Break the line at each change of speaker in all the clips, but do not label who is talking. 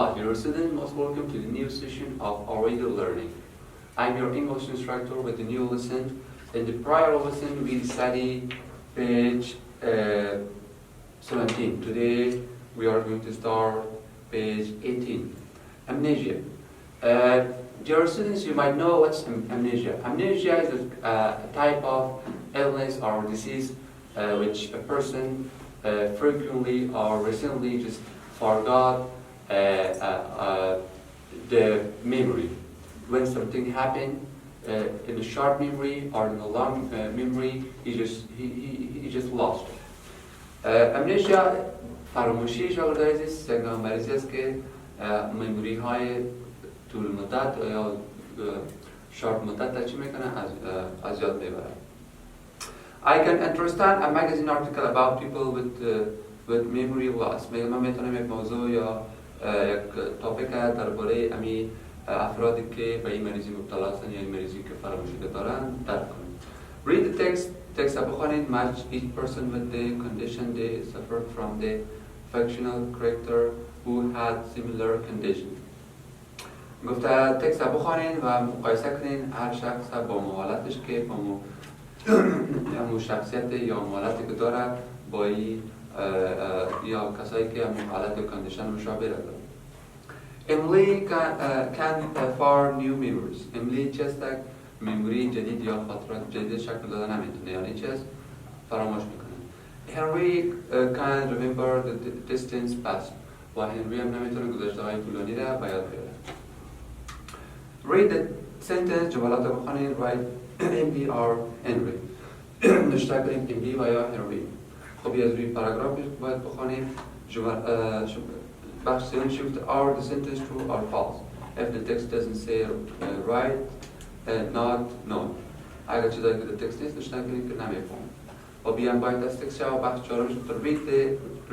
God, your student, most welcome to the new session of Our Radio Learning. I'm your English instructor with the new lesson. In the prior lesson, we studied page 17. Today, we are going to start page 18. Amnesia. Dear students, you might know what's amnesia. Amnesia is a type of illness or disease which a person frequently or recently just forgot the memory. When something happened in a short memory or in a long memory, he just lost. amnesia فراموشی شاگردای است مریضی است که مموری های طول مدت یا شارت مدت چی میکنه از یاد میبره. I can understand a magazine article about people with memory loss. من میتونم یک موضوع یا یک تاپیک درباره امی افرادی که به این مریضی مبتلا هستند یا این مریضی که فراموشی دارن درک کنیم. Read the text بخونید. Match each person with the condition they suffered from the fictional character who had similar condition. گفته تکست بخونید و مقایسه کنید هر شخص با حالتش که با همون شخصیت یا حالتی که داره با یا کسایی که همون حالت و کاندیشن مشابه داره. Emily can form new memories. Emily چه است؟ مموری جدید یا خاطرات جدید شکل داده نمیتونه، یعنی چه است؟ فراموش میکنه. Henry can remember the distance past. و هنری هم نمیتونه گذشته های طولانی را به یاد بیاره. Read the sentence. جملات رو بخونید. Write Emily or Henry. نشته کنید Emily و یا هنری. خب از روی پاراگراف باید بخونید. بخش سیون شفت are the sentence true or false. If the text doesn't say right, not, no. اگر چیزایی که در تکست نیست نشته کنید که نمیفهم. و بیان باید از تکست شما بخش چهارم شفت read the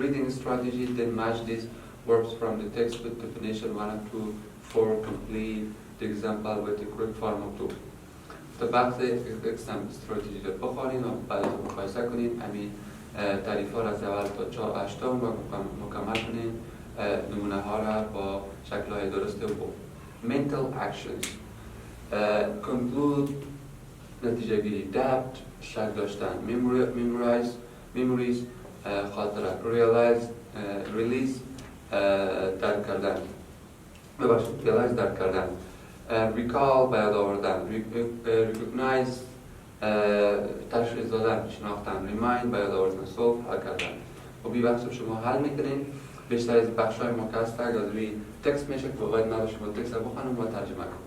reading strategy, then match these verbs from the text with definition 1 and 2 for complete the example with the correct form of 2. تا بخش تکست هم استراتژی رو بخونید و بعد از مقایسه کنید. همین تعریف ها را از اول تا 8 و مکمل کنید. نمونه ها را با شکل های درسته و mental actions. conclude نتیجه گیری. adapt شک داشتن. memorize memories خاطره. realize release درک کردن. realize درک کردن. recall به یاد آوردن. recognize تشخیص دادن شناختن. remind به یاد آوردن. solve حل کردن. و بی بخش شما حل میکنین. بیشتر از بخش های مکسته از روی تکست میشه که باید نداشت شما تکست رو بخونم و ترجمه کنم.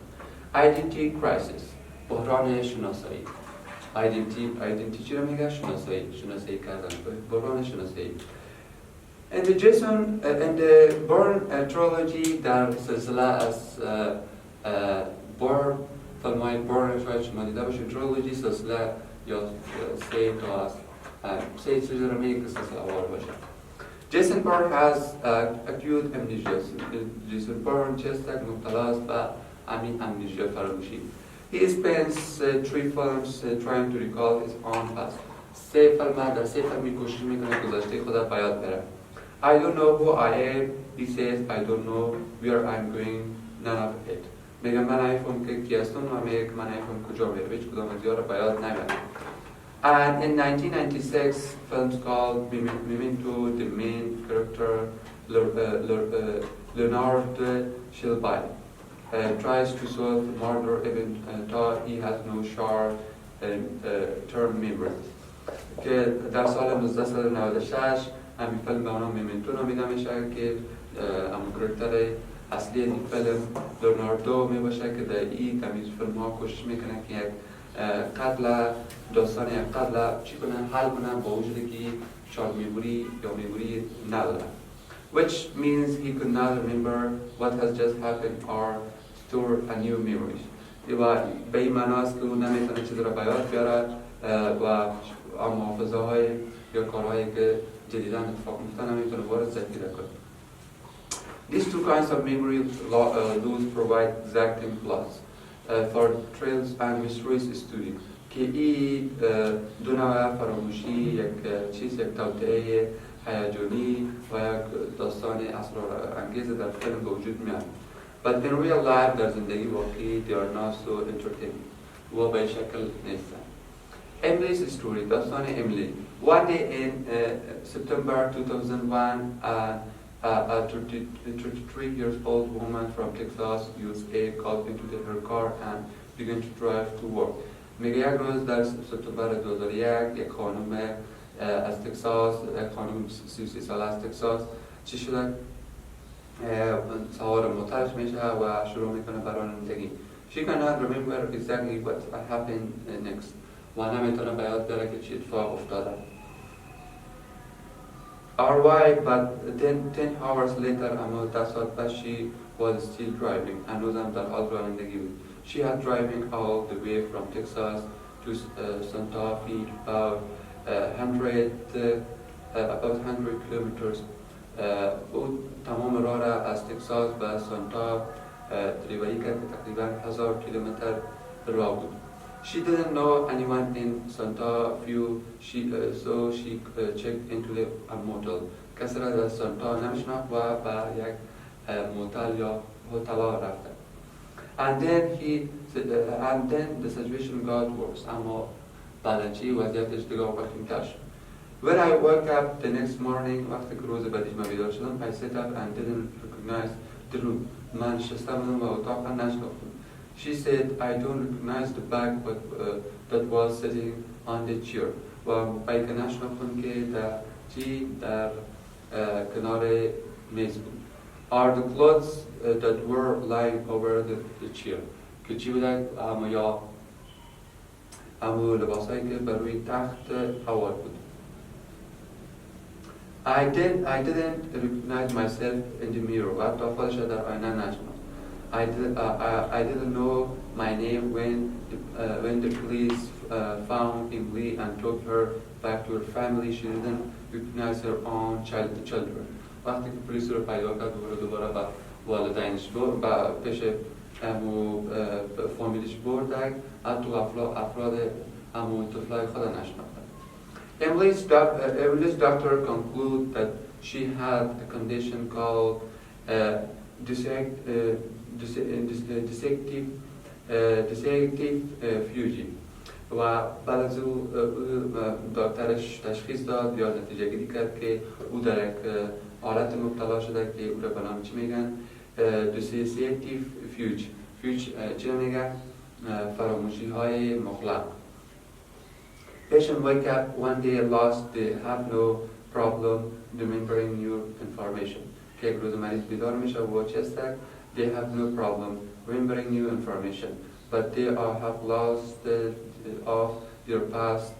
Identity crisis. بحران شناسایی. Identity چی رو میگه؟ شناسایی کردن. بحران شناسایی. In the Bourne trilogy در سلسله از فیلم‌های بورن شاید شما دیده باشید. trilogy سلسله یا سه چیز رو میگه که سلسله وار باشه. Jason Bourne has acute amnesia. Jason Bourne چیست که مبتلا است به همین amnesia فراموشی. He spends 3 films trying to recall his own past. در 3 فیلم کوشش میکنه گذشته خود به یاد بره. I don't know who I am. He says I don't know where I'm going. None of it. میگه من نمیفهم که کی هستم و میگه من نمیفهم کجا میرم. هیچ کدام از اینا رو به یاد نمیارم. And in 1996, films called Memento, the main character, Leonard Shelby, tries to solve the murder even though he has no short-term memory. که در سال 1996 همین فیلم به نام ممنتو نامیده میشه که همون کرکتر اصلی این فیلم لئوناردو میباشه که در این تمیز فیلم ها کوشش میکنه که یک داستان یک قتل چی کنن حل کنن با وجودی که شارت میموری یا میموری نداره. Which means he could not remember what has just happened or store a new memories. و به این معناست که اون نمیتونه چیز را به یاد بیاره و محافظه های یا کارهایی که جدیداً اتفاق میفته نمیتونه وارد ذخیره کنه. These two kinds of memory loss provide exacting plots for trails and mysteries study. که این دو نوع فراموشی یک توطئه هیجانی و یک داستان اسرارانگیز در فیلم به وجود میاد. But in real life در زندگی واقعی they are not so entertaining و به شکل نیستن. Emily's story داستان امیلی. One day in September 2001 a 33 years old woman from Texas USA got into her car and began to drive to work. میگه یک روز در سپتامبر 2001 یک خانم از تگزاس، یک خانم 33 ساله از تگزاس چی شده؟ سوار موترش میشه و شروع میکنه برای رانندگی. She cannot remember exactly what happened next. و نمیتونه به یاد بیاره که چی اتفاق افتاده. Alright, but then 10 hours later اما 10 ساعت بعد she was still driving. هنوزم در حال رانندگی بود. She had driving all the way from Texas to Santa Fe about 100 kilometers. او تمام راه را از تگزاس به سانتا دریوری کرد که تقریبا 1000 کیلومتر راه بود. She didn't know anyone in Santa Fe, so she checked into a motel. کسی را در سانتا نمیشناخت و به یک موتل یا هتل رفت. And then the situation got worse. اما بعد چی وضعیتش دیگه وخیم‌تر شد. When I woke up the next morning, وقتی که روز بعدش من بیدار شدم, I sat up and didn't recognize the room. من نشسته بودم و اتاق را نشناختم. She said, I don't recognize the bag that was sitting on the chair. و بایی که نشناختم که در کنار میز بود. Are the clothes that were lying over the chair. که چی بودن؟ اما لباسایی که بر روی تخت حوال بود. I didn't recognize myself in the mirror. و حتی خودش در آینه نشناختم. I didn't know my name when the police found Emily and took her back to her family. She didn't recognize her own children. وقتی که پلیس رو پیدا کرد دوباره به والدینش برد، به پیش فامیلش بردن، حتی افراد طفلای خود نشناختن. Emily's doctor concluded that she had a condition called dissective fusion. و بعد از او دکترش تشخیص داد یا نتیجه گیری کرد که او در یک حالت مبتلا شده که او را به نام چی میگن؟ dissective fuge. چی میگن؟ فراموشی های مطلق. Patient wake up one day lost, they have no problem remembering new information. که یک روز مریض بیدار میشه و چه است؟ They have no problem remembering new information, but they have lost of their past.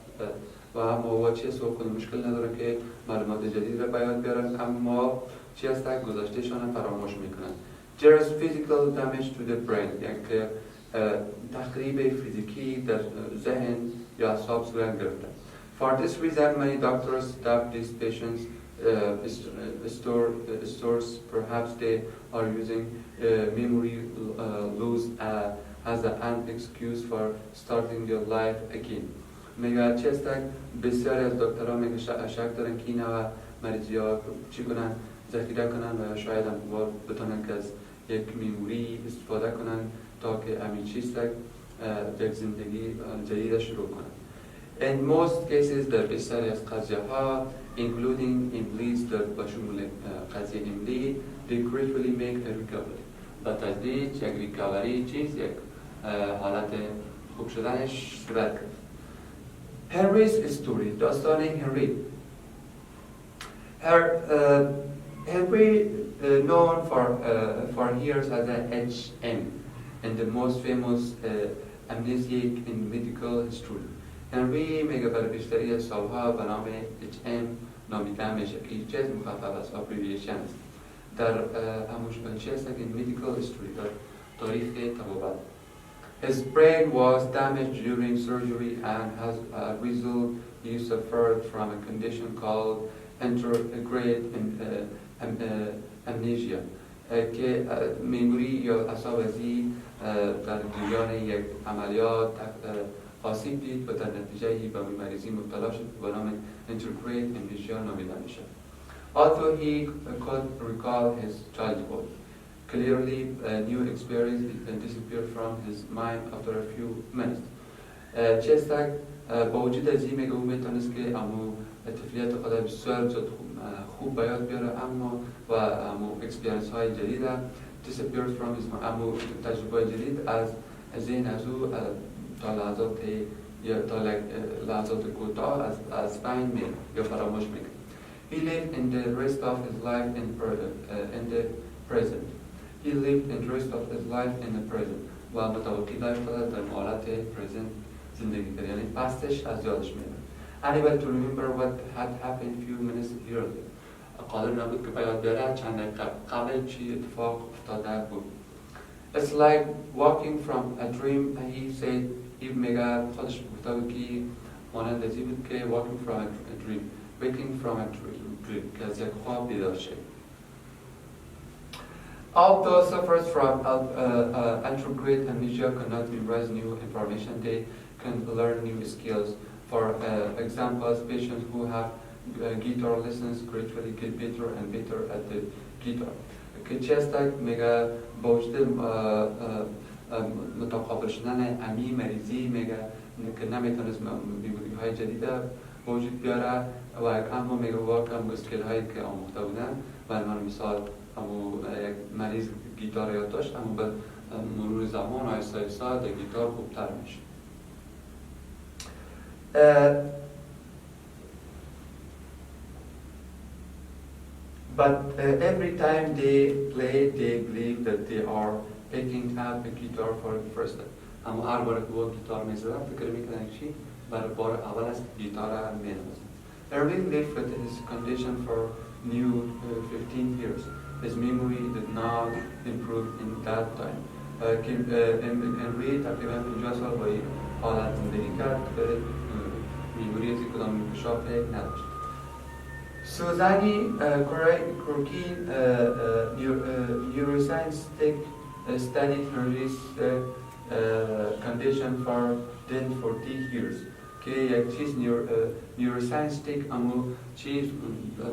و اما چه است و کنه مشکل نداره که معلومات جدید را بیان بیارن، اما چی است؟ گذشتهشان فراموش میکنن. There is physical damage to the brain. یک تخریب فیزیکی در ذهن یا اعصاب صورت گرفته. For this reason, many doctors stop these patients stores. Perhaps they are using memory loss as an excuse for starting their life again. میگه چه است؟ بسیاری از دکترها میگه شک دارن که این نوع مریضی ها چی کنن؟ ذخیره کنن و شاید هم بتونن که از یک میموری استفاده کنن تا که همین چیز یک زندگی جدید شروع کنن. In most cases در بسیاری از قضیه ها including Emily's در بشمول قضیه امیلی they gradually make a recovery. با تدریج یک ریکاوری چیز یک حالت خوب شدنش صورت کرد. Henry's story داستان هنری. Henry known for years as a HM and the most famous amnesiac in medical history. هنری میگه برای بیشتری از سالها به نام HM نامیده میشه که هیچ چیز مخفف از abbreviation است. در هموش بنچه است که medical history در تاریخ طبابت. His brain was damaged during surgery and as a result he suffered from a condition called anterograde amnesia که میموری یا اعصاب‌ریزی در جریان یک عملیات آسیب دید و در نتیجه به مریضی مبتلا شد و به نام anterograde amnesia نامیده میشه. Although he could recall his childhood, clearly a new experience disappeared from his mind after a few minutes. چستک با وجود از این میگه او میتونست که امو طفلیت خدا بسیار زود خوب به یاد بیاره اما و امو اکسپیرینس های جدید disappeared from his mind امو تجربه جدید از ذهن از او تا لحظات کوتاه از بین میره یا فراموش میکنه. He lived in the rest of his life in the present. He lived in the rest of his life in the present. و متوقعی داشت در حالت present زندگی کرد یعنی پستش از یادش میره. Unable to remember what had happened few minutes earlier. قادر نبود که به یاد بیاره چند دقیقه قبل چی اتفاق افتاده بود. It's like walking from a dream. He said این میگه خودش گفته بود که مانند ازی بود که walking from a dream, waking from a dream که از یک خواب بیدار شد. Although suffers from anterograde amnesia cannot memorize new information, they can learn new skills. For example, patients who have guitar lessons gradually get better and better at the guitar. که چستک میگه با وجود متقابل شدن امی مریضی میگه که نمیتونست بیماری های جدید با وجود بیاره و اما میگه واقعا اسکیل هایی که آموخته بودن و من مثال یک مریض گیتار یاد داشت اما به مرور زمان آهسته آهسته در گیتار خوبتر میشه. But every time they play, they believe that they are picking up a guitar for the first time. اما هر بار که با گیتار میزدن فکر میکنن چی؟ برای بار اول از گیتار میزدن. Erwin lived with his condition for new 15 years. His memory did not improve in that time. Henry تقریبا 50 سال با این حالت زندگی کرد که میموری از کدام انکشاف نداشت. Suzanne Kurkin, neuroscience studied Henry's condition for 40 years. که یک چیز نیوروساینستیک اما چیز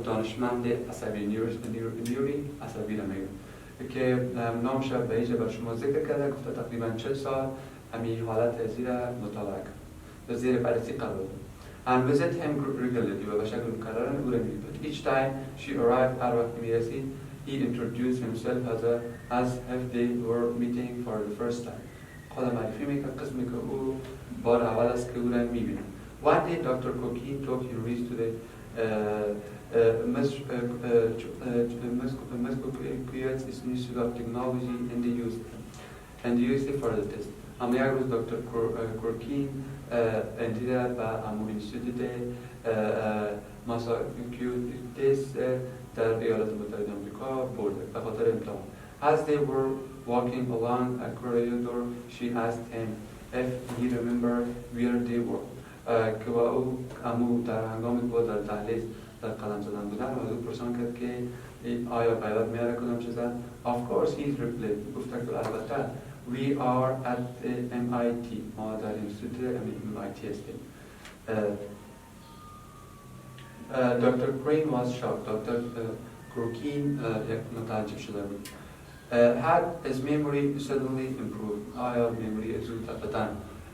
دانشمند عصبی نیوری عصبی را میگه که نامش به ایجا بر شما ذکر کرده گفته تقریبا 40 سال همین حالت زیر مطالعه کرد و زیر بررسی قرار داد. And visit him regularly و به شکل مکرر او را می‌دید. Each time she arrived هر وقت می‌رسید he introduced himself as if they were meeting for the first time. خود معرفی می‌کرد قسمی که او بار اول است که او را می‌بینه. One day Dr. Kokin took Henry to the Massachusetts Institute of Technology in the USA for the test. اما یک روز دکتر کورکین انتیده به امور انستیتوت ماساچوستس در ایالات متحده آمریکا برده به خاطر امتحان. As they were walking along a corridor, she asked him if he remembered where they were. که با او امو در هنگامی که در دهلیز در قدم زدن بودن و او پرسان کرد که آیا قیادت میاره کدام چیزن؟ Of course he's replied. گفته که البته we are at the MIT. ما در انستیتوت MIT هستیم. Dr. Crane was shocked. Dr. Kurkin یک متعجب شده بود. Had his memory suddenly improved. آیا memory زود بدن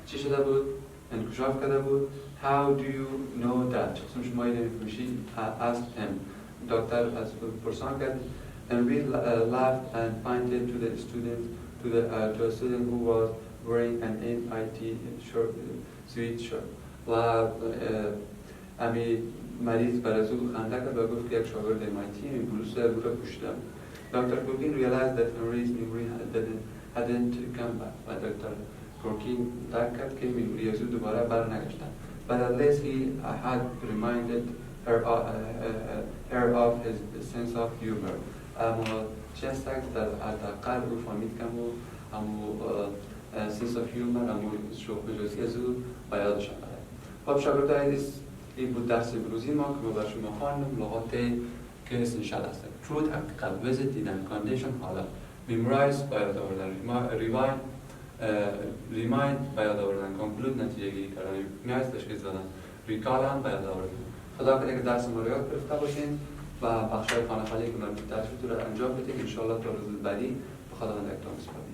چی شده بود؟ انکشاف کرده بود. How do you know that? چون شما این information asked him. دکتر از پرسان کرد. And we laughed and pointed to the student to a student who was wearing an MIT sweatshirt. و امی مریض برای او خنده کرد و گفت که یک شاگرد MIT این بلوز او را پوشیده بود. Dr. Kurkin realized that Henry's memory hadn't come back. و دکتر کورکین درک کرد که میموری از او دوباره برنگشتن. But at least he had reminded her of his sense of humor. اما چستک در حداقل او فهمید که امو sense of humor امو شوخ بجازی از او به یادش آمده. خب شاگردان این بود درس امروزی ما که ما بر شما خواندم لغات که اسنشال هستن. Truth حقیقت visit دیدن condition حالا memorize به یاد آوردن remind به یاد آوردن conclude نتیجه گیری کردن recognize تشخیص دادن recall هم به یاد آوردن. خدا کنه که درس ما رو یاد گرفته باشین و بخشای خانه خالی که مربوط به رو انجام بدید. ان شاء الله تا روز بعدی به خداوند اکرام می‌سپاریم.